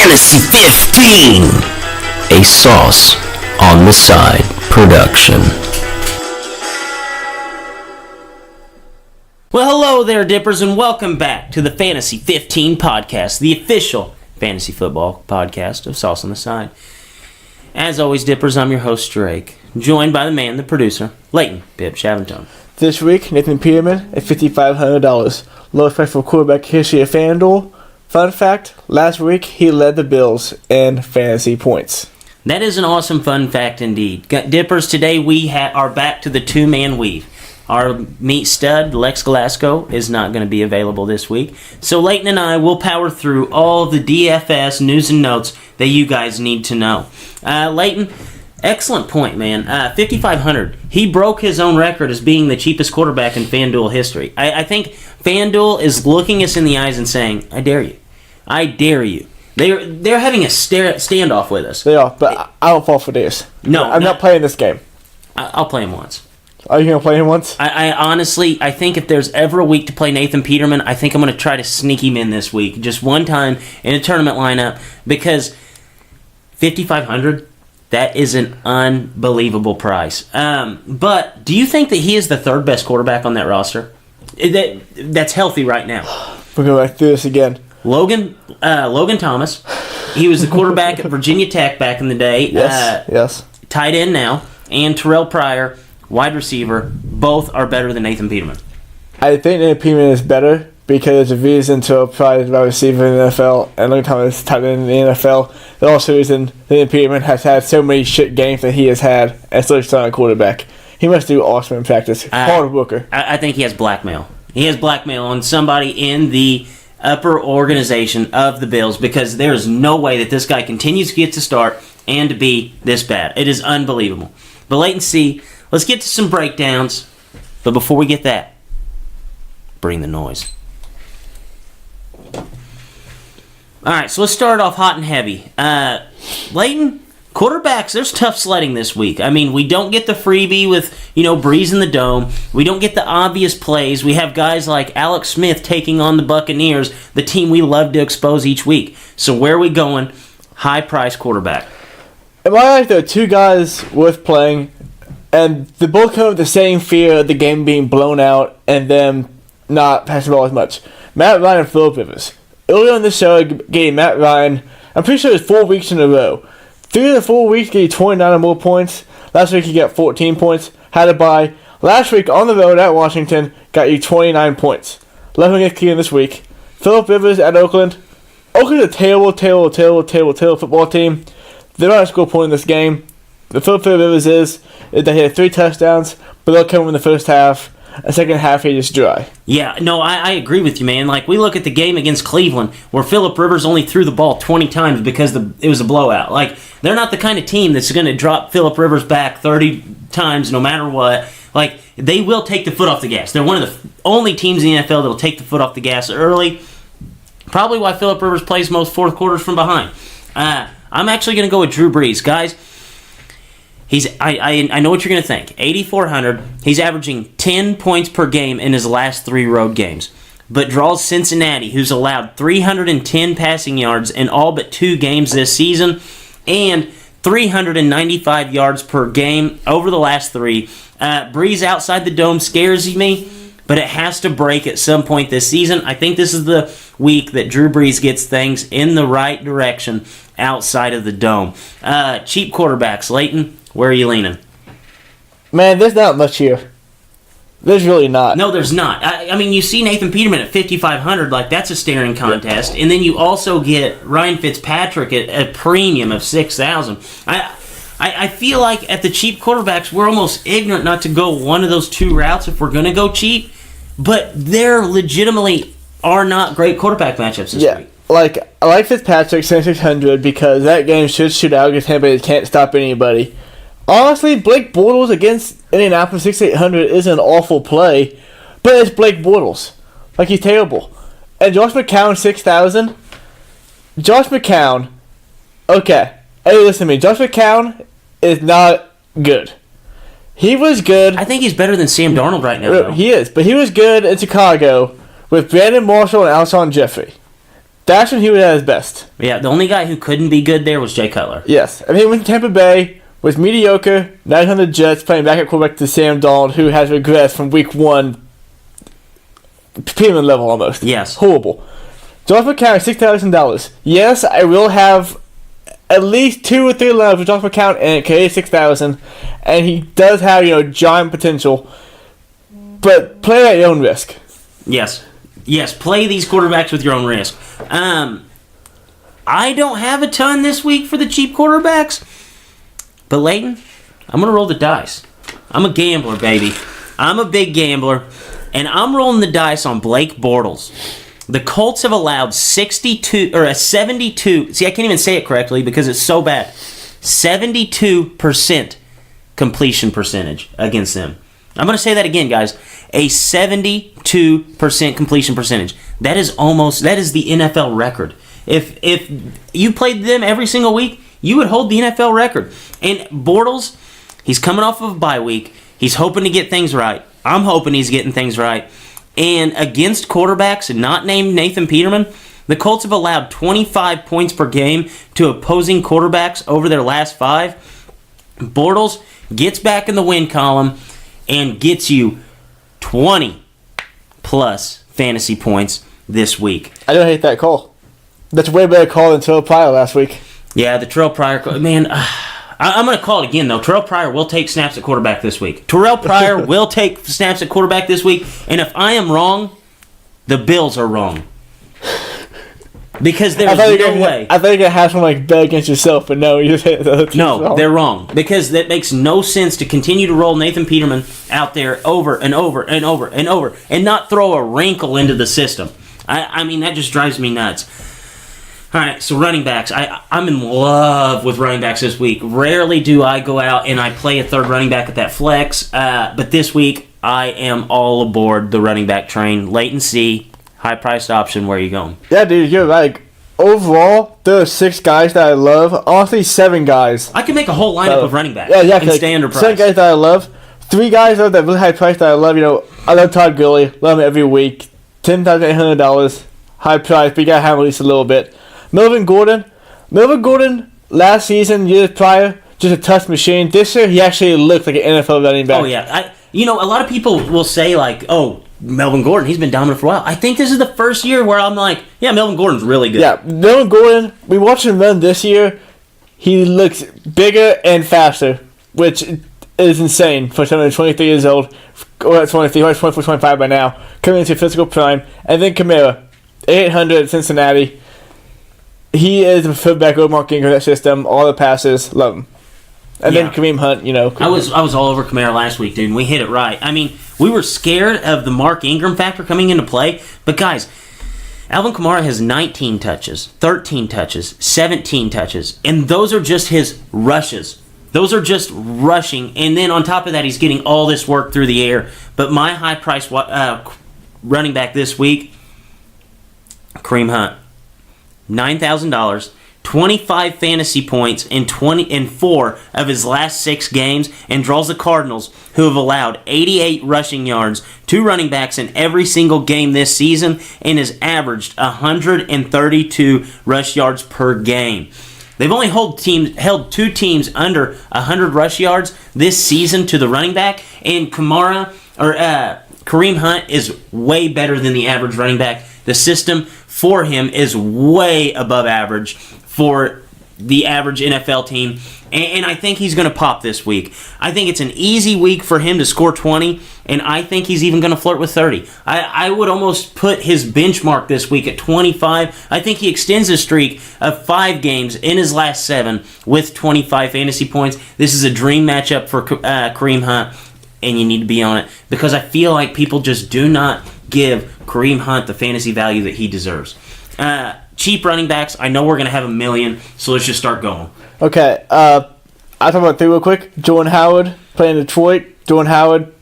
Fantasy 15, a Sauce on the Side production. Well, hello there, Dippers, and welcome back to the Fantasy 15 podcast, the official fantasy football podcast of Sauce on the Side. As always, Dippers, I'm your host, Drake, joined by the man, the producer, Leighton Pip Shaventone. This week, Nathan Peterman at $5,500. Lowest price for quarterback history of FanDuel. Fun fact, last week he led the Bills in fantasy points. That is an awesome fun fact indeed. Dippers, today we are back to the two-man weave. Our meat stud, Lex Glasgow, is not going to be available this week. So Leighton and I will power through all the DFS news and notes that you guys need to know. Leighton, excellent point, man. 5,500. He broke his own record as being the cheapest quarterback in FanDuel history. I think FanDuel is looking us in the eyes and saying, I dare you. I dare you. They're having a standoff with us. They are, but I don't fall for this. No. I'm not playing this game. I'll play him once. Are you going to play him once? I honestly, I think if there's ever a week to play Nathan Peterman, I think I'm going to try to sneak him in this week. Just one time in a tournament lineup. Because 5,500, that is an unbelievable price. But do you think that he is the third best quarterback on that roster? That's healthy right now. We're going to do this again. Logan Thomas. He was the quarterback at Virginia Tech back in the day. Yes. Tight end now. And Terrell Pryor, wide receiver. Both are better than Nathan Peterman. I think Nathan Peterman is better because there's a reason Terrell Pryor is wide receiver in the NFL and Logan Thomas is tight end in the NFL. There's also a reason Nathan Peterman has had so many shit games that he has had and still starting a quarterback. He must do awesome in practice. Hard worker. I think he has blackmail. He has blackmail on somebody in the upper organization of the Bills because there is no way that this guy continues to get to start and to be this bad. It is unbelievable. But wait and see. Let's get to some breakdowns. But before we get that, bring the noise. Alright, so let's start off hot and heavy. Leighton, quarterbacks, there's tough sledding this week. I mean, we don't get the freebie with, Breeze in the Dome. We don't get the obvious plays. We have guys like Alex Smith taking on the Buccaneers, the team we love to expose each week. So where are we going? High-priced quarterback. In my eyes, there are two guys worth playing, and they both come with the same fear of the game being blown out and them not passing the ball as much. Matt Ryan and Phillip Rivers. Earlier on the show, I gave Matt Ryan, I'm pretty sure it was 4 weeks in a row. 3 of the 4 weeks gave you 29 or more points. Last week he got 14 points. Had a bye. Last week on the road at Washington got you 29 points. Left him against Cleveland this week. Phillip Rivers at Oakland. Oakland's a terrible football team. They're not going to score a point in this game. The Phillip Rivers is that he had 3 touchdowns, but they'll come in the first half. A second half, he just dry. Yeah, no, I agree with you, man. Like, we look at the game against Cleveland where Phillip Rivers only threw the ball 20 times because it was a blowout. Like, they're not the kind of team that's going to drop Phillip Rivers back 30 times no matter what. Like, they will take the foot off the gas. They're one of the only teams in the NFL that will take the foot off the gas early. Probably why Phillip Rivers plays most fourth quarters from behind. I'm actually going to go with Drew Brees. Guys, I know what you're going to think. 8,400. He's averaging 10 points per game in his last 3 road games. But draws Cincinnati, who's allowed 310 passing yards in all but 2 games this season, and 395 yards per game over the last 3. Breeze outside the dome scares me, but it has to break at some point this season. I think this is the week that Drew Brees gets things in the right direction outside of the dome. Cheap quarterbacks. Leighton, where are you leaning? Man, there's not much here. There's really not. No, there's not. I mean, you see Nathan Peterman at 5,500, like that's a staring contest, and then you also get Ryan Fitzpatrick at a premium of 6,000. I feel like at the cheap quarterbacks, we're almost ignorant not to go one of those 2 routes if we're going to go cheap, but there legitimately are not great quarterback matchups this week. I like Fitzpatrick 7,600 because that game should shoot out against him, but he can't stop anybody. Honestly, Blake Bortles against Indianapolis 6,800 is an awful play, but it's Blake Bortles. Like, he's terrible. And Josh McCown 6,000. Josh McCown. Okay. Hey, listen to me. Josh McCown is not good. He was good. I think he's better than Sam Darnold right now, though. He is, but he was good in Chicago with Brandon Marshall and Alshon Jeffrey. That's when he was at his best. Yeah, the only guy who couldn't be good there was Jay Cutler. Yes. I mean, he went to Tampa Bay, was mediocre, 900 Jets, playing back at quarterback to Sam Darnold, who has regressed from week 1, premium level almost. Yes. Horrible. Josh McCown, $6,000. Yes, I will have at least 2 or 3 lines with Josh McCown and $6,000, and he does have, giant potential. But play at your own risk. Yes. Yes, play these quarterbacks with your own risk. I don't have a ton this week for the cheap quarterbacks. But Leighton, I'm going to roll the dice. I'm a gambler, baby. I'm a big gambler. And I'm rolling the dice on Blake Bortles. The Colts have allowed 72. See, I can't even say it correctly because it's so bad. 72% completion percentage against them. I'm going to say that again, guys. A 72% completion percentage. That is the NFL record. If you played them every single week, you would hold the NFL record. And Bortles, he's coming off of a bye week. He's hoping to get things right. I'm hoping he's getting things right. And against quarterbacks not named Nathan Peterman, the Colts have allowed 25 points per game to opposing quarterbacks over their last 5. Bortles gets back in the win column and gets you 20-plus fantasy points this week. I don't hate that call. That's a way better call than Terrell Pryor last week. Yeah, the Terrell Pryor call. Man, I'm going to call it again, though. Terrell Pryor will take snaps at quarterback this week. Terrell Pryor will take snaps at quarterback this week. And if I am wrong, the Bills are wrong. Because there's no way. I thought you were going to have someone bet against yourself, but no, you just hit the other team. No, they're wrong. Because that makes no sense to continue to roll Nathan Peterman out there over and over and over and over and not throw a wrinkle into the system. I mean, that just drives me nuts. All right, so running backs. I'm in love with running backs this week. Rarely do I go out and I play a third running back at that flex, but this week I am all aboard the running back train. Leighton C, high-priced option. Where are you going? Yeah, dude, you're right. Overall, there are 6 guys that I love. Honestly, 7 guys. I can make a whole lineup of running backs and stay under price. 7 guys that I love. 3 guys that are really high price that I love. I love Todd Gurley. Love him every week. $10,800. High price, but you gotta have him at least a little bit. Melvin Gordon, last season, years prior, just a touch machine. This year, he actually looked like an NFL running back. Oh, yeah. A lot of people will say, like, oh, Melvin Gordon, he's been dominant for a while. I think this is the first year where I'm like, yeah, Melvin Gordon's really good. Yeah, Melvin Gordon, we watched him run this year. He looks bigger and faster, which is insane for someone 23 years old, or 23, 24, 25 by now, coming into physical prime. And then Kamara, 800 at Cincinnati. He is the preferred back over Mark Ingram in that system. All the passes, love him. And then Kareem Hunt, I was all over Kamara last week, dude, and we hit it right. I mean, we were scared of the Mark Ingram factor coming into play, but guys, Alvin Kamara has 19 touches, 13 touches, 17 touches, and those are just his rushes. Those are just rushing, and then on top of that, he's getting all this work through the air. But my high-priced running back this week, Kareem Hunt. $9,000, 25 fantasy points in 4 of his last 6 games, and draws the Cardinals, who have allowed 88 rushing yards to running backs in every single game this season and has averaged 132 rush yards per game. They've only held 2 teams under 100 rush yards this season to the running back, and Kareem Hunt is way better than the average running back. The system for him is way above average for the average NFL team, and I think he's going to pop this week. I think it's an easy week for him to score 20, and I think he's even going to flirt with 30. I would almost put his benchmark this week at 25. I think he extends his streak of 5 games in his last 7 with 25 fantasy points. This is a dream matchup for Kareem Hunt, and you need to be on it because I feel like people just do not give Kareem Hunt the fantasy value that he deserves. Cheap running backs, I know we're going to have a million, so let's just start going. Okay, I'll talk about 3 real quick. Jordan Howard, playing Detroit. Jordan Howard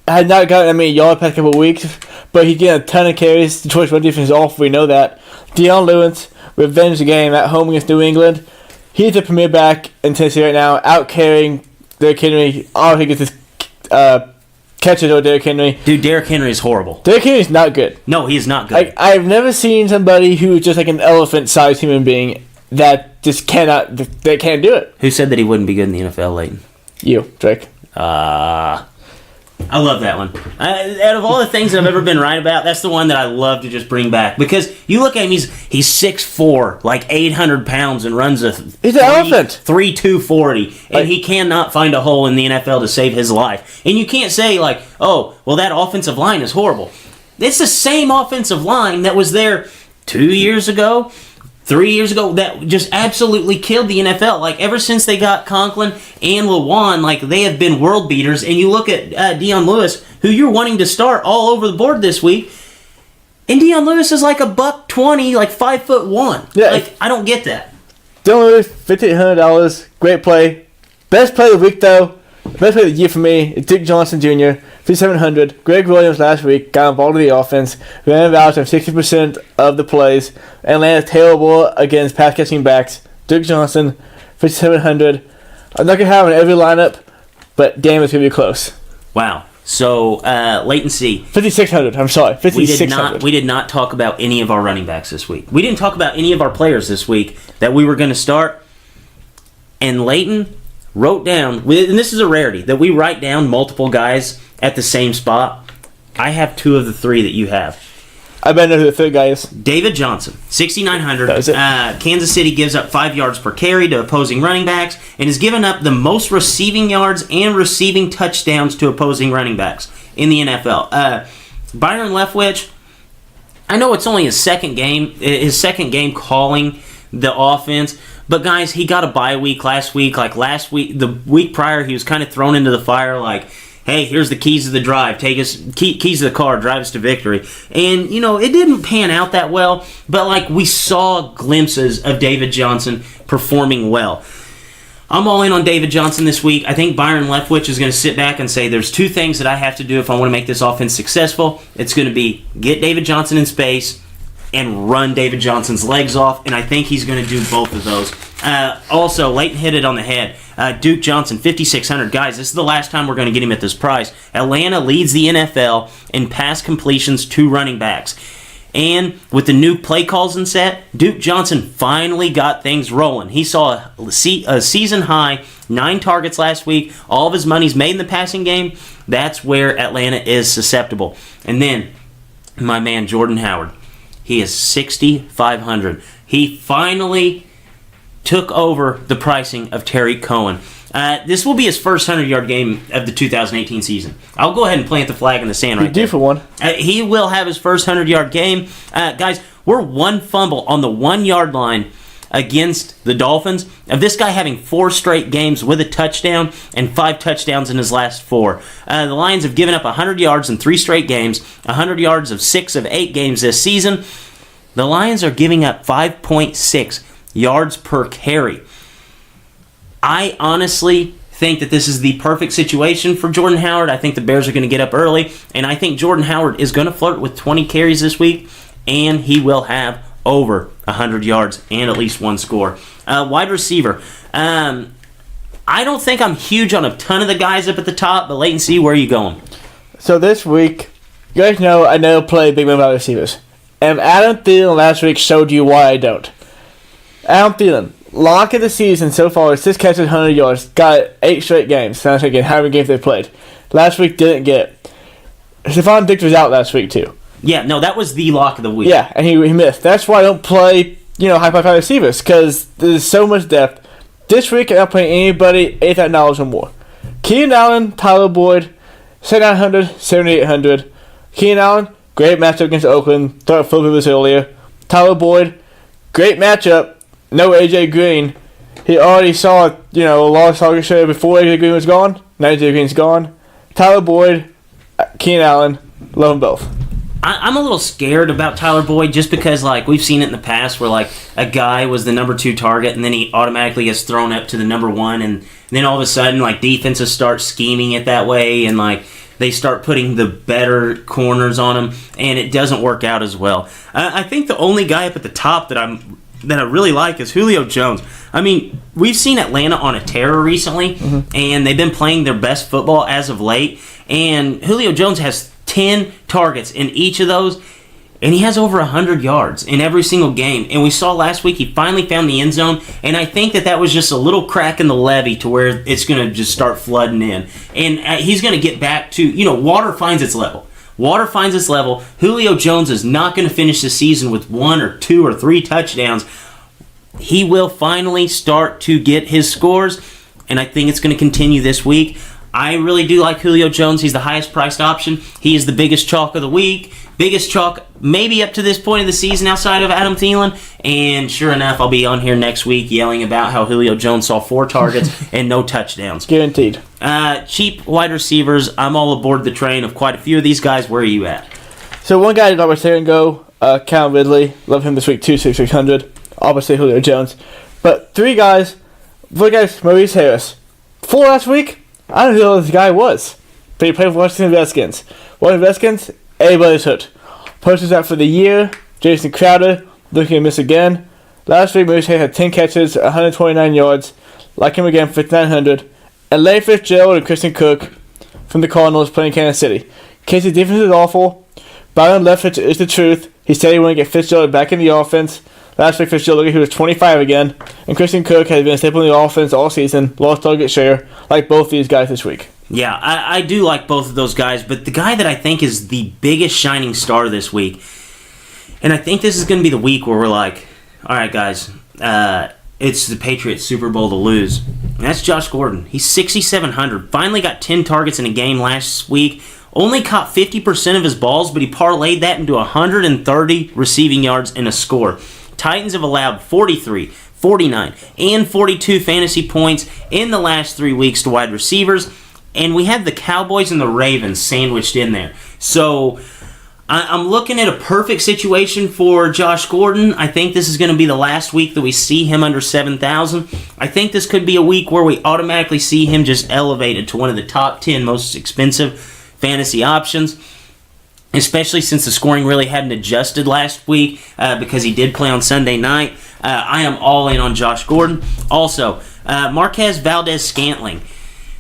had not gotten yard past couple of weeks, but he's getting a ton of carries. Detroit's run defense is awful, we know that. Deion Lewis, revenge game at home against New England. He's the premier back in Tennessee right now, out carrying Derrick Henry. All he gets is catches over Derrick Henry. Dude, Derrick Henry is horrible. Derrick Henry's not good. No, he is not good. I've never seen somebody who's just like an elephant-sized human being that just cannot, that can't do it. Who said that he wouldn't be good in the NFL, Leighton? You, Drake. I love that one. Out of all the things that I've ever been right about, that's the one that I love to just bring back. Because you look at him, he's 6'4", like 800 pounds, and runs a He's an elephant. 3.240, and he cannot find a hole in the NFL to save his life. And you can't say, like, oh, well, that offensive line is horrible. It's the same offensive line that was there 2 years ago, 3 years ago, that just absolutely killed the NFL. Like, ever since they got Conklin and Lewan, like, they have been world beaters. And you look at Dion Lewis, who you're wanting to start all over the board this week, and Dion Lewis is like $120, like 5'1". Yeah. Like, I don't get that. Dion Lewis, $1,500, great play. Best play of the week, though. Best play of the year for me is Duke Johnson Jr., $5,700. Greg Williams last week got involved in the offense, ran about 60% of the plays, and landed terrible against pass catching backs. Duke Johnson, $5,700. I'm not going to have him in every lineup, but damn, it's going to be close. Wow. So, latency. 5,600. I'm sorry, 5,600. We did not talk about any of our running backs this week. We didn't talk about any of our players this week that we were going to start. And Leighton wrote down, and this is a rarity, that we write down multiple guys at the same spot. I have two of the three that you have. I better know who the third guy is. David Johnson, 6,900. That was it. Kansas City gives up 5 yards per carry to opposing running backs and has given up the most receiving yards and receiving touchdowns to opposing running backs in the NFL. Byron Leftwich, I know it's only his second game calling the offense, but guys, he got a bye week last week. Like last week, the week prior, he was kind of thrown into the fire like, hey, here's the keys to the drive. Take us, keys to the car, drive us to victory. And, you know, it didn't pan out that well, but, like, we saw glimpses of David Johnson performing well. I'm all in on David Johnson this week. I think Byron Leftwich is going to sit back and say there's two things that I have to do if I want to make this offense successful. It's going to be get David Johnson in space and run David Johnson's legs off, and I think he's going to do both of those. Also, Leighton hit it on the head. Duke Johnson, 5,600. Guys, this is the last time we're going to get him at this price. Atlanta leads the NFL in pass completions to running backs. And with the new play calls and set, Duke Johnson finally got things rolling. He saw a season high, 9 targets last week. All of his money's made in the passing game. That's where Atlanta is susceptible. And then, my man Jordan Howard. He is 6,500. He finally took over the pricing of Tariq Cohen. This will be his first 100-yard game of the 2018 season. I'll go ahead and plant the flag in the sand right there. Due for one. He will have his first 100-yard game. Guys, we're one fumble on the 1-yard line against the Dolphins, of this guy having 4 straight games with a touchdown and 5 touchdowns in his last 4. The Lions have given up 100 yards in 3 straight games, 100 yards of 6 of 8 games this season. The Lions are giving up 5.6 yards per carry. I honestly think that this is the perfect situation for Jordan Howard. I think the Bears are going to get up early, and I think Jordan Howard is going to flirt with 20 carries this week, and he will have over 100 yards and at least 1 score. Wide receiver. I don't think I'm huge on a ton of the guys up at the top, but Leighton, see, where are you going? So this week, you guys know I never play big man wide receivers. And Adam Thielen last week showed you why I don't. Adam Thielen, lock of the season so far, 6 catches, 100 yards, got 8 straight games. Sounds like how many games they played. Last week didn't get it. Stephon Diggs was out last week too. Yeah, no, that was the lock of the week. Yeah, and he missed. That's why I don't play, high-profile receivers, because there's so much depth. This week, I'm not playing anybody $8,000 or more. Keenan Allen, Tyler Boyd, 7,900, 7,800. Keenan Allen, great matchup against Oakland. Thought Philip was earlier. Tyler Boyd, great matchup. No A.J. Green. He already saw, a large target share before A.J. Green was gone. Now A.J. Green's gone. Tyler Boyd, Keenan Allen, love them both. I'm a little scared about Tyler Boyd just because, we've seen it in the past where, a guy was the number 2 target and then he automatically gets thrown up to the number 1 and then all of a sudden, defenses start scheming it that way and, they start putting the better corners on him and it doesn't work out as well. I think the only guy up at the top that I'm that I really like is Julio Jones. I mean, we've seen Atlanta on a tear recently, and they've been playing their best football as of late. And Julio Jones has 10 targets in each of those, and he has over 100 yards in every single game. And we saw last week he finally found the end zone, and I think that was just a little crack in the levee to where it's going to just start flooding in. And he's going to get back to, water finds its level. Water finds its level. Julio Jones is not going to finish the season with 1 or 2 or 3 touchdowns. He will finally start to get his scores, and I think it's going to continue this week. I really do like Julio Jones. He's the highest priced option. He is the biggest chalk of the week. Biggest chalk maybe up to this point of the season outside of Adam Thielen. And sure enough, I'll be on here next week yelling about how Julio Jones saw 4 targets and no touchdowns. Guaranteed. Cheap wide receivers. I'm all aboard the train of quite a few of these guys. Where are you at? So one guy did not say and go, Calvin Ridley. Love him this week, 2,600. Obviously Julio Jones. But 3 guys. 4 guys, Maurice Harris. 4 last week? I don't know who this guy was. But he played for Washington Redskins. Washington Redskins, everybody's hurt. Posters out for the year. Jason Crowder, looking to miss again. Last week, Maurice Harris had 10 catches, 129 yards. Like him again, 5,900. And Larry Fitzgerald and Christian Kirk from the Cardinals playing Kansas City. Kansas defense is awful. Byron Leftwich is the truth. He said he wanted to get Fitzgerald back in the offense. Last week, Fitzgerald, he was 25 again. And Christian Kirk has been a staple in the offense all season. Lost target share, like both these guys this week. Yeah, I do like both of those guys, but the guy that I think is the biggest shining star this week, and I think this is going to be the week where we're like, all right, guys, it's the Patriots Super Bowl to lose. And that's Josh Gordon. He's 6,700. Finally got 10 targets in a game last week. Only caught 50% of his balls, but he parlayed that into 130 receiving yards and a score. Titans have allowed 43, 49, and 42 fantasy points in the last 3 weeks to wide receivers. And we had the Cowboys and the Ravens sandwiched in there. So I'm looking at a perfect situation for Josh Gordon. I think this is going to be the last week that we see him under 7,000. I think this could be a week where we automatically see him just elevated to one of the top 10 most expensive fantasy options, especially since the scoring really hadn't adjusted last week because he did play on Sunday night. I am all in on Josh Gordon. Also, Marquez Valdez-Scantling.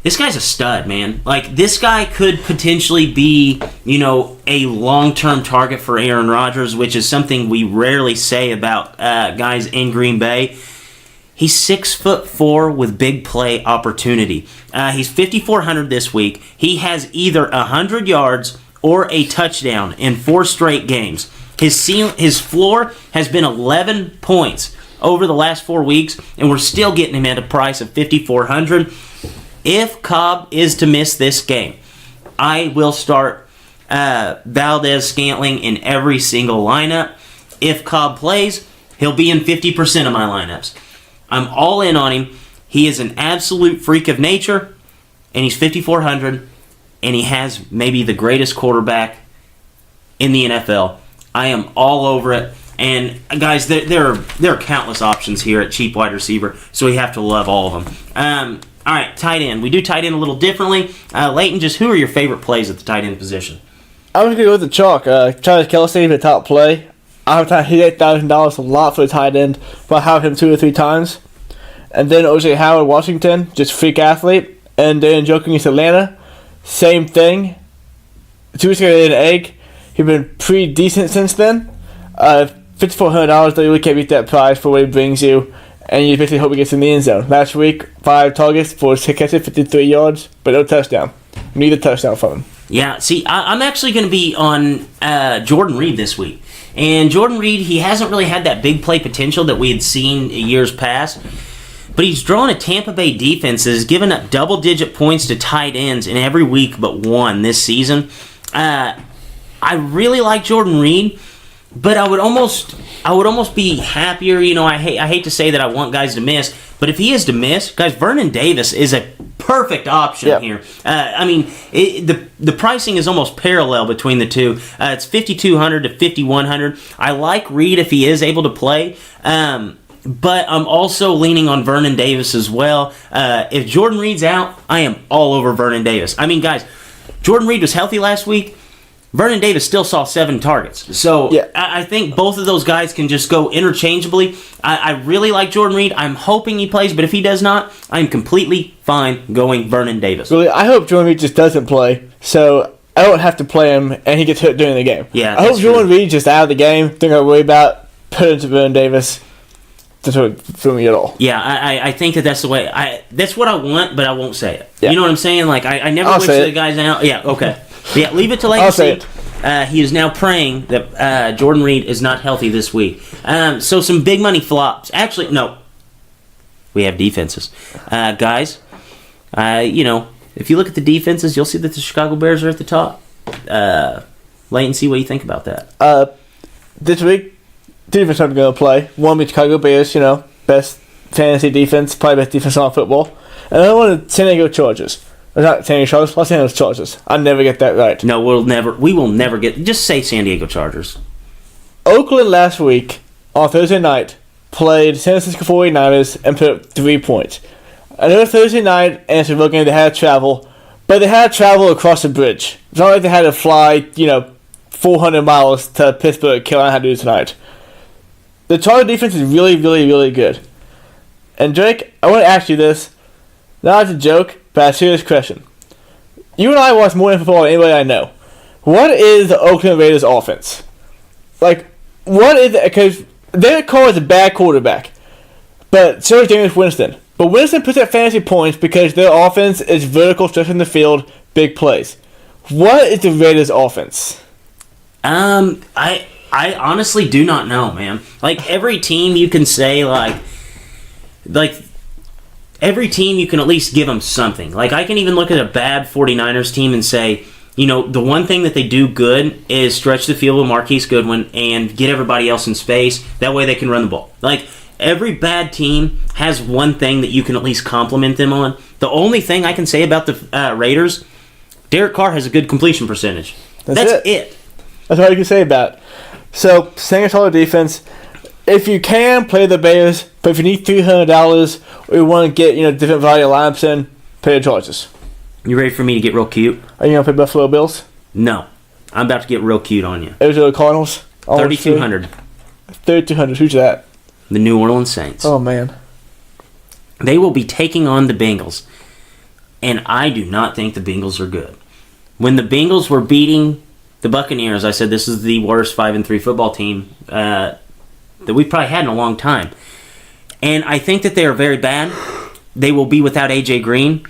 This guy's a stud, man. Like, this guy could potentially be, a long-term target for Aaron Rodgers, which is something we rarely say about guys in Green Bay. He's 6'4" with big play opportunity. He's 5,400 this week. He has either 100 yards or a touchdown in 4 straight games. His floor has been 11 points over the last 4 weeks, and we're still getting him at a price of 5,400. If Cobb is to miss this game, I will start Valdez-Scantling in every single lineup. If Cobb plays, he'll be in 50% of my lineups. I'm all in on him. He is an absolute freak of nature, and he's 5,400, and he has maybe the greatest quarterback in the NFL. I am all over it. And guys, there are countless options here at cheap wide receiver, so we have to love all of them. All right, tight end. We do tight end a little differently. Leighton, just who are your favorite plays at the tight end position? I'm going to go with the chalk. Travis Kelce, the top play. I have hit $8,000 a lot for the tight end, but I have him 2 or 3 times. And then O.J. Howard, Washington, just freak athlete. And then Joking against Atlanta, same thing. 2 weeks ago, they had an egg. He's been pretty decent since then. $5,400, though, you really can't beat that price for what he brings you. And you basically hope he gets in the end zone. Last week, 5 targets for 6 catches, 53 yards, but no touchdown. Need a touchdown from him. Yeah, see, I'm actually going to be on Jordan Reed this week. And Jordan Reed, he hasn't really had that big play potential that we had seen years past. But he's drawn a Tampa Bay defense that has given up double-digit points to tight ends in every week but one this season. I really like Jordan Reed. But I would almost be happier. I hate to say that I want guys to miss, but if he is to miss, guys, Vernon Davis is a perfect option here. The pricing is almost parallel between the two. It's 5,200 to 5,100. I like Reed if he is able to play, but I'm also leaning on Vernon Davis as well. If Jordan Reed's out, I am all over Vernon Davis. I mean, guys, Jordan Reed was healthy last week. Vernon Davis still saw 7 targets. So Yeah. I think both of those guys can just go interchangeably. I really like Jordan Reed. I'm hoping he plays, but if he does not, I'm completely fine going Vernon Davis. Really, I hope Jordan Reed just doesn't play, so I don't have to play him and he gets hurt during the game. Yeah, I hope that's Jordan true. Reed just out of the game. Don't gotta worry about putting to Vernon Davis. That's what for me at all. Yeah, I think that's the way. That's what I want, but I won't say it. Yeah. You know what I'm saying? Like I never I'll wish say the it. guys out. Yeah, okay. But yeah, leave it to I'll say Legacy. He is now praying that Jordan Reed is not healthy this week. So some big money flops. Actually, no. We have defenses, guys. If you look at the defenses, you'll see that the Chicago Bears are at the top. Wait and see what you think about that. This week, defense I'm going to play. One be Chicago Bears, best fantasy defense, probably best defense on football. And I want San Diego Chargers. Or not San Diego Chargers, Los Angeles Chargers. I never get that right. No, we will never get. Just say San Diego Chargers. Oakland last week, on Thursday night, played San Francisco 49ers and put up 3 points. Another Thursday night, and it's a real game, they had to travel, but they had to travel across a bridge. It's not like they had to fly, 400 miles to Pittsburgh, Carolina had to do tonight. The Charger defense is really, really, really good. And Drake, I want to ask you this, not as a joke, but a serious question. You and I watch more football than anybody I know. What is the Oakland Raiders offense? Like, what is it? Because Derek Carr is a bad quarterback, but so is Jameis Winston. But Winston puts up fantasy points because their offense is vertical, stretching the field, big plays. What is the Raiders' offense? I honestly do not know, man. Like every team, you can say like every team you can at least give them something. Like I can even look at a bad 49ers team and say, the one thing that they do good is stretch the field with Marquise Goodwin and get everybody else in space. That way they can run the ball. Like every bad team has one thing that you can at least compliment them on. The only thing I can say about the Raiders, Derek Carr has a good completion percentage. That's it. That's all you can say about it. So, staying solid defense. If you can, play the Bears. But if you need $300 or you want to get different value lineups in, play the Chargers. You ready for me to get real cute? Are you going to play Buffalo Bills? No. I'm about to get real cute on you. Arizona Cardinals? 3,200. 3,200. Who's that? The New Orleans Saints. Oh, man. They will be taking on the Bengals. And I do not think the Bengals are good. When the Bengals were beating the Buccaneers, I said this is the worst 5-3 football team that we've probably had in a long time. And I think that they are very bad. They will be without A.J. Green.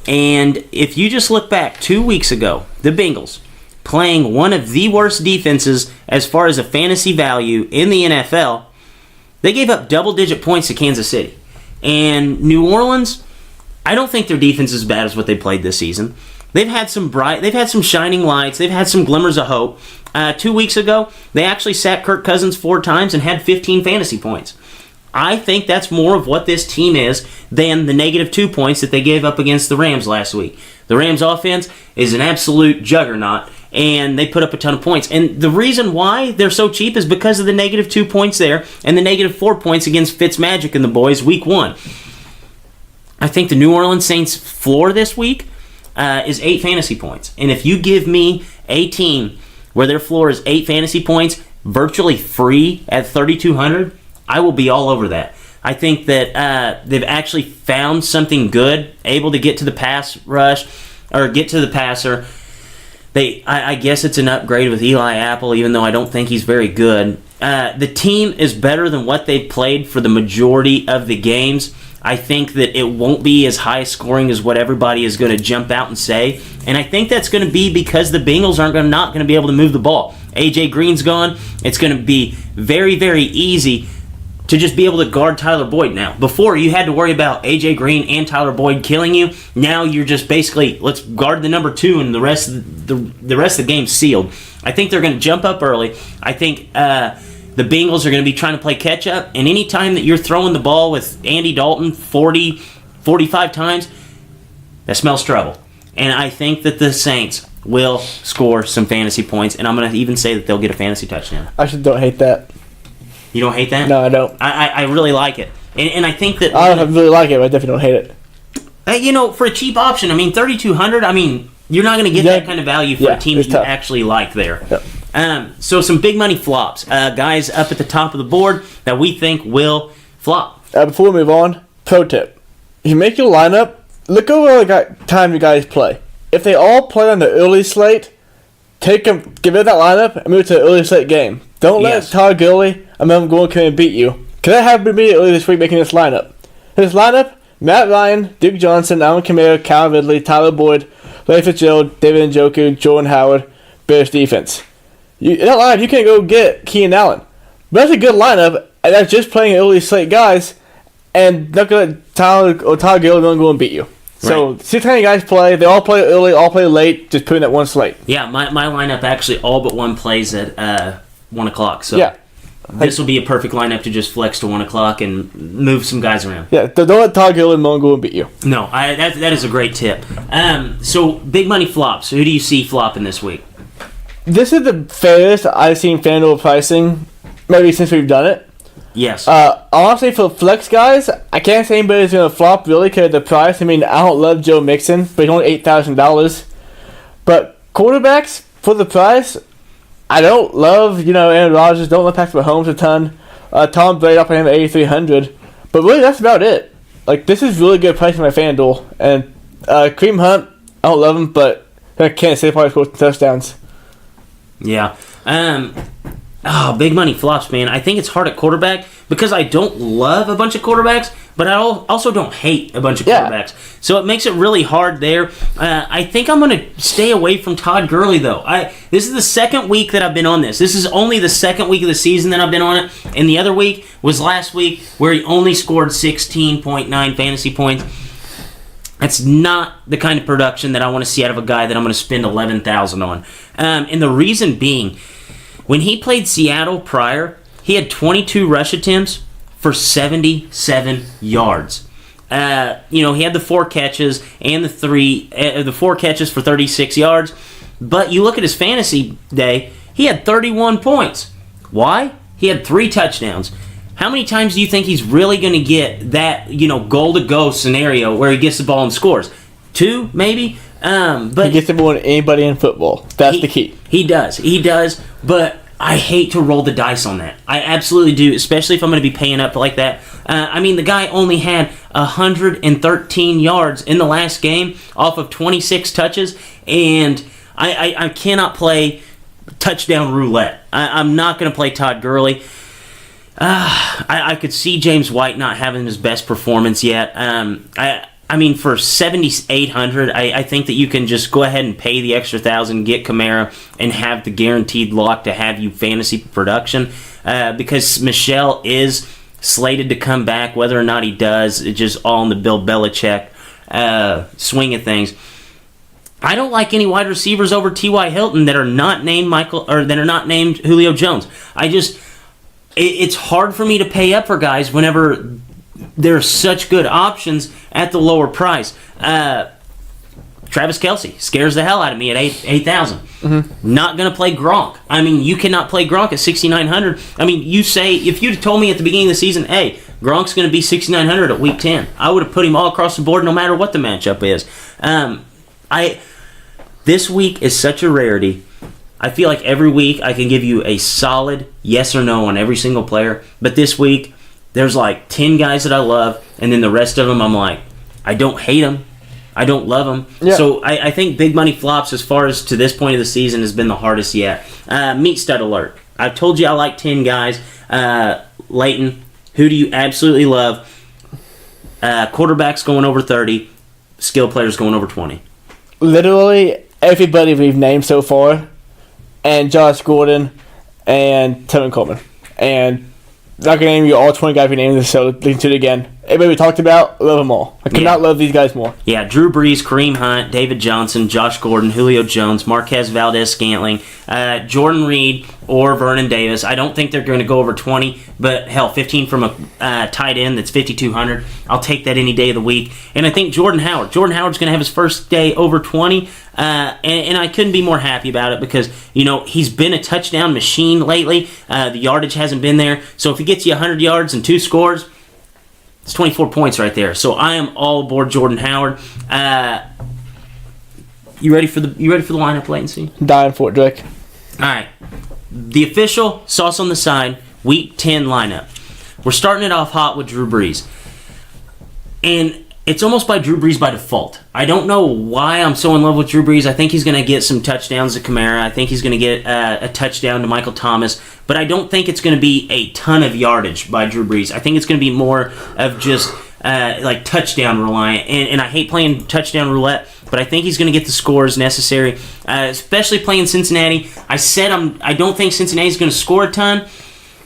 And if you just look back 2 weeks ago, the Bengals playing one of the worst defenses as far as a fantasy value in the NFL, they gave up double-digit points to Kansas City. And New Orleans, I don't think their defense is as bad as what they played this season. They've had some shining lights. They've had some glimmers of hope. 2 weeks ago, they actually sacked Kirk Cousins 4 times and had 15 fantasy points. I think that's more of what this team is than the -2 points that they gave up against the Rams last week. The Rams offense is an absolute juggernaut, and they put up a ton of points. And the reason why they're so cheap is because of the -2 points there and the -4 points against Fitzmagic and the boys week 1. I think the New Orleans Saints floor this week is 8 fantasy points. And if you give me a team where their floor is 8 fantasy points, virtually free at 3,200, I will be all over that. I think that they've actually found something good, able to get to the pass rush or get to the passer. I guess it's an upgrade with Eli Apple, even though I don't think he's very good. The team is better than what they've played for the majority of the games. I think that it won't be as high scoring as what everybody is going to jump out and say. And I think that's going to be because the Bengals not going to be able to move the ball. A.J. Green's gone. It's going to be very, very easy to just be able to guard Tyler Boyd now. Before, you had to worry about A.J. Green and Tyler Boyd killing you. Now you're just basically, let's guard the number 2 and the rest of the game's sealed. I think they're going to jump up early. I think the Bengals are going to be trying to play catch-up, and any time that you're throwing the ball with Andy Dalton 40, 45 times, that smells trouble. And I think that the Saints will score some fantasy points, and I'm going to even say that they'll get a fantasy touchdown. I actually don't hate that. You don't hate that? No, I don't. I really like it. And I think that... I don't really like it, but I definitely don't hate it. For a cheap option, 3,200, you're not going to get that kind of value for a team that it's you tough. actually like there. Yep. So some big money flops. Guys up at the top of the board that we think will flop. Before we move on, pro tip. If you make your lineup, look over the time you guys play. If they all play on the early slate, get rid of that lineup and move to the early slate game. Don't let Yes. Todd Gurley and Melvin Gordon come and beat you. Because that happened to me earlier this week making this lineup. His lineup, Matt Ryan, Duke Johnson, Alvin Kamara, Cal Ridley, Tyler Boyd, Larry Fitzgerald, David Njoku, Jordan Howard, Bears defense. In that lineup, you can't go get Keenan Allen. But that's a good lineup, and that's just playing early slate guys, and not going to let Tyler or Todd Gurley go and beat you. So, Right. 6 how you guys play. They all play early, all play late, just put in that one slate. Yeah, my lineup actually all but one plays at 1 o'clock. So Yeah. this will be a perfect lineup to just flex to 1 o'clock and move some guys around. Yeah, don't let Todd Gurley and Melvin Gordon beat you. No, that is a great tip. So big money flops. Who do you see flopping this week? This is the fairest I've seen FanDuel pricing, maybe since we've done it. Yes. Honestly, for flex guys, I can't say anybody's going to flop really because of the price. I mean, I don't love Joe Mixon, but he's only $8,000. But quarterbacks, for the price, I don't love, Aaron Rodgers, don't love Patrick Mahomes a ton. Tom Brady up on him at $8,300. But really, that's about it. Like, this is really good price for my FanDuel. And Kareem Hunt, I don't love him, but I can't say probably scored touchdowns. Yeah. Big money flops, man. I think it's hard at quarterback because I don't love a bunch of quarterbacks, but I also don't hate a bunch of Yeah. quarterbacks. So it makes it really hard there. I think I'm going to stay away from Todd Gurley, though. This is the second week that I've been on this. This is only the second week of the season that I've been on it, and the other week was last week where he only scored 16.9 fantasy points. That's not the kind of production that I want to see out of a guy that I'm going to spend $11,000 on. And the reason being, when he played Seattle prior, he had 22 rush attempts for 77 yards. He had the 4 catches and the 4 catches for 36 yards. But you look at his fantasy day, he had 31 points. Why? He had 3 touchdowns. How many times do you think he's really going to get that, goal to go scenario where he gets the ball and scores? 2, maybe. But He gets it more than anybody in football. That's the key. He does. But I hate to roll the dice on that. I absolutely do, especially if I'm going to be paying up like that. The guy only had 113 yards in the last game off of 26 touches, and I cannot play touchdown roulette. I'm not going to play Todd Gurley. I could see James White not having his best performance yet. For 7,800, I think that you can just go ahead and pay the extra $1,000, get Kamara, and have the guaranteed lock to have you fantasy production. Because Michelle is slated to come back, whether or not he does, it's just all in the Bill Belichick swing of things. I don't like any wide receivers over T.Y. Hilton that are not named Julio Jones. It's hard for me to pay up for guys whenever there are such good options at the lower price. Travis Kelce scares the hell out of me at 8,000. Mm-hmm. Not going to play Gronk. You cannot play Gronk at 6,900. If you'd told me at the beginning of the season, hey, Gronk's going to be 6,900 at week 10, I would have put him all across the board no matter what the matchup is. This week is such a rarity. I feel like every week I can give you a solid yes or no on every single player, but this week there's like 10 guys that I love, and then the rest of them I'm like, I don't hate them, I don't love them. Yeah. So I think big money flops as far as to this point of the season has been the hardest yet. Meat stud alert. I've told you I like 10 guys. Leighton, who do you absolutely love? Quarterbacks going over 30, skill players going over 20. Literally everybody we've named so far, and Josh Gordon, and Tevin Coleman. And I'm not going to name you all 20 guys we named this, so listen to it again. Everybody we talked about, love them all. I could not love these guys more. Yeah, Drew Brees, Kareem Hunt, David Johnson, Josh Gordon, Julio Jones, Marquez Valdez-Scantling, Jordan Reed, or Vernon Davis. I don't think they're going to go over 20, but hell, 15 from a tight end that's 5,200. I'll take that any day of the week. And I think Jordan Howard's going to have his first day over 20, and I couldn't be more happy about it because, he's been a touchdown machine lately. The yardage hasn't been there. So if he gets you 100 yards and 2 scores, it's 24 points right there. So I am all aboard Jordan Howard. You ready for the lineup, latency? Dying for it, Drake. All right. The official Sauce on the Side Week 10 lineup. We're starting it off hot with Drew Brees. And it's almost by Drew Brees by default. I don't know why I'm so in love with Drew Brees. I think he's going to get some touchdowns to Kamara. I think he's going to get a touchdown to Michael Thomas. But I don't think it's going to be a ton of yardage by Drew Brees. I think it's going to be more of just like touchdown reliant. And I hate playing touchdown roulette, but I think he's going to get the scores necessary, especially playing Cincinnati. I don't think Cincinnati's going to score a ton,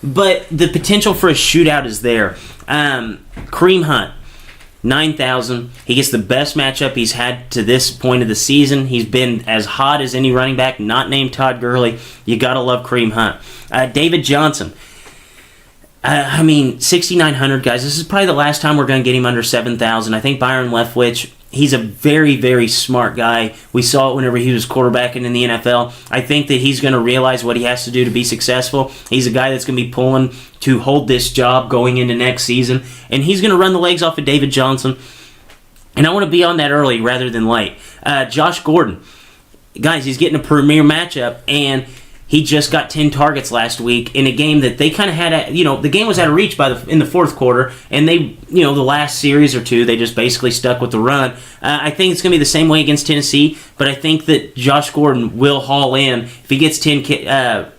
but the potential for a shootout is there. Kareem Hunt. 9,000. He gets the best matchup he's had to this point of the season. He's been as hot as any running back, not named Todd Gurley. You gotta love Kareem Hunt. David Johnson. 6,900, guys. This is probably the last time we're going to get him under 7,000. I think Byron Leftwich, he's a very, very smart guy. We saw it whenever he was quarterbacking in the NFL. I think that he's going to realize what he has to do to be successful. He's a guy that's going to be pulling to hold this job going into next season. And he's going to run the legs off of David Johnson. And I want to be on that early rather than late. Josh Gordon. Guys, he's getting a premier matchup, and he just got 10 targets last week in a game that they kind of had, the game was out of reach in the fourth quarter, and they, the last series or two, they just basically stuck with the run. I think it's going to be the same way against Tennessee, but I think that Josh Gordon will haul in. If he gets 10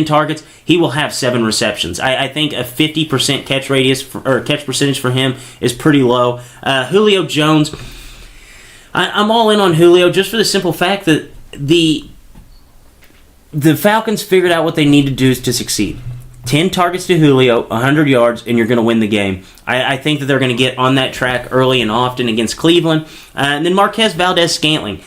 targets, he will have 7 receptions. I think a 50% catch catch percentage for him is pretty low. Julio Jones, I'm all in on Julio just for the simple fact that the Falcons figured out what they need to do to succeed. 10 targets to Julio, 100 yards, and you're going to win the game. I think that they're going to get on that track early and often against Cleveland. And then Marquez Valdez-Scantling.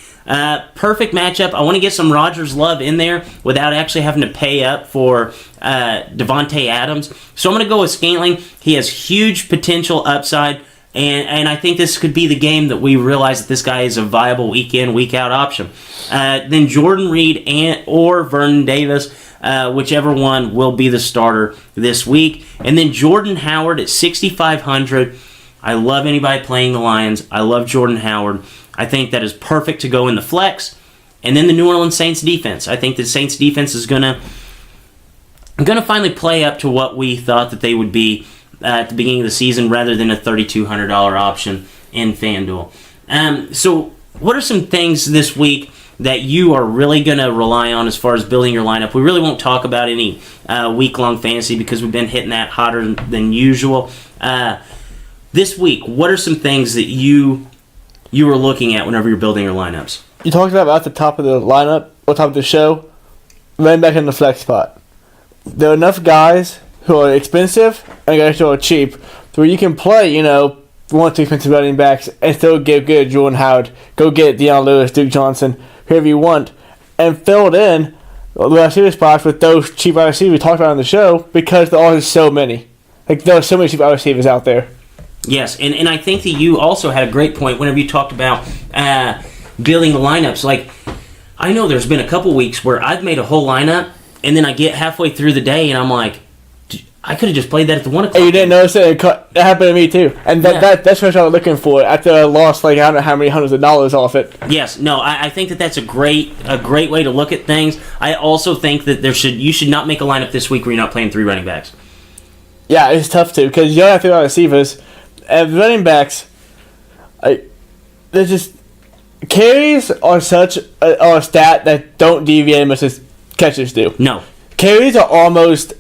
Perfect matchup. I want to get some Rodgers love in there without actually having to pay up for Devontae Adams. So I'm going to go with Scantling. He has huge potential upside. And I think this could be the game that we realize that this guy is a viable week-in, week-out option. Then Jordan Reed or Vernon Davis, whichever one will be the starter this week. And then Jordan Howard at 6,500. I love anybody playing the Lions. I love Jordan Howard. I think that is perfect to go in the flex. And then the New Orleans Saints defense. I think the Saints defense is going to finally play up to what we thought that they would be at the beginning of the season rather than a $3,200 option in FanDuel. So what are some things this week that you are really going to rely on as far as building your lineup? We really won't talk about any week-long fantasy because we've been hitting that hotter than usual. This week, what are some things that you were looking at whenever you're building your lineups? You talked about at the top of the lineup, or top of the show, running back in the flex spot. There are enough guys who are expensive and guys who are cheap where you can play, 1 or 2 expensive running backs and still get good Jordan Howard, go get Deion Lewis, Duke Johnson, whoever you want, and fill it in the receiver spots with those cheap wide receivers we talked about on the show because there are so many. There are so many cheap wide receivers out there. Yes, and I think that you also had a great point whenever you talked about building the lineups. Like, I know there's been a couple weeks where I've made a whole lineup, and then I get halfway through the day, and I'm like, I could have just played that at the 1 o'clock. And you didn't notice it? That happened to me, too. And that's what I was looking for after I lost, I don't know how many hundreds of dollars off it. Yes, no, I think that's a great way to look at things. I also think that you should not make a lineup this week where you're not playing 3 running backs. Yeah, it's tough, too, because you don't have 3 wide receivers. And running backs, they're just... Carries are such a stat that don't deviate as much as catches do. No. Carries are almost...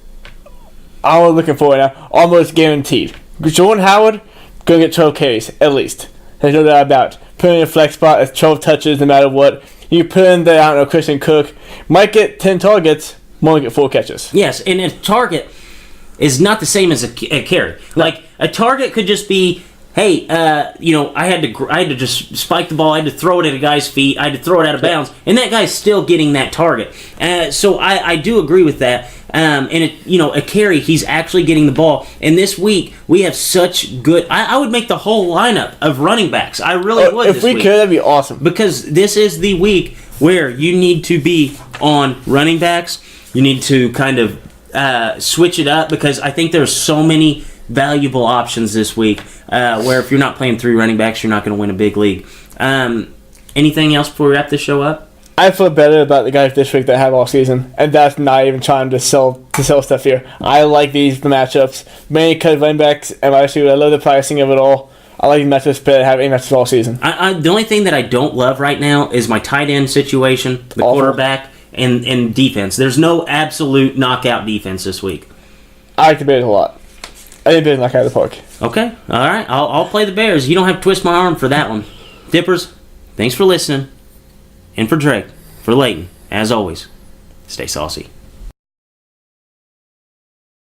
I'm looking for it now. Almost guaranteed. Jordan Howard going to get 12 carries, at least. There's no doubt about it. Put in a flex spot, it's 12 touches no matter what. You put in the, Christian Cook, might get 10 targets, won't get 4 catches. Yes, and a target is not the same as a carry. Like, a target could just be, hey, I had to just spike the ball, I had to throw it at a guy's feet, I had to throw it out of bounds, and that guy's still getting that target. So I do agree with that. And a carry, he's actually getting the ball. And this week we have such good. I would make the whole lineup of running backs. I really would. If we could, that'd be awesome. Because this is the week where you need to be on running backs. You need to kind of switch it up because I think there's so many valuable options this week. Where if you're not playing 3 running backs, you're not going to win a big league. Anything else before we wrap this show up? I feel better about the guys this week that I have all season, and that's not even trying to sell stuff here. I like the matchups, mainly because running backs and wide receivers. I love the pricing of it all. I like the matchups better than having matchups all season. The only thing that I don't love right now is my tight end situation, the Awful. quarterback, and defense. There's no absolute knockout defense this week. I like the Bears a lot. I think Bears knock out of the park. Okay, all right. I'll play the Bears. You don't have to twist my arm for that one. Dippers, thanks for listening. And for Drake, for Leighton, as always, stay saucy.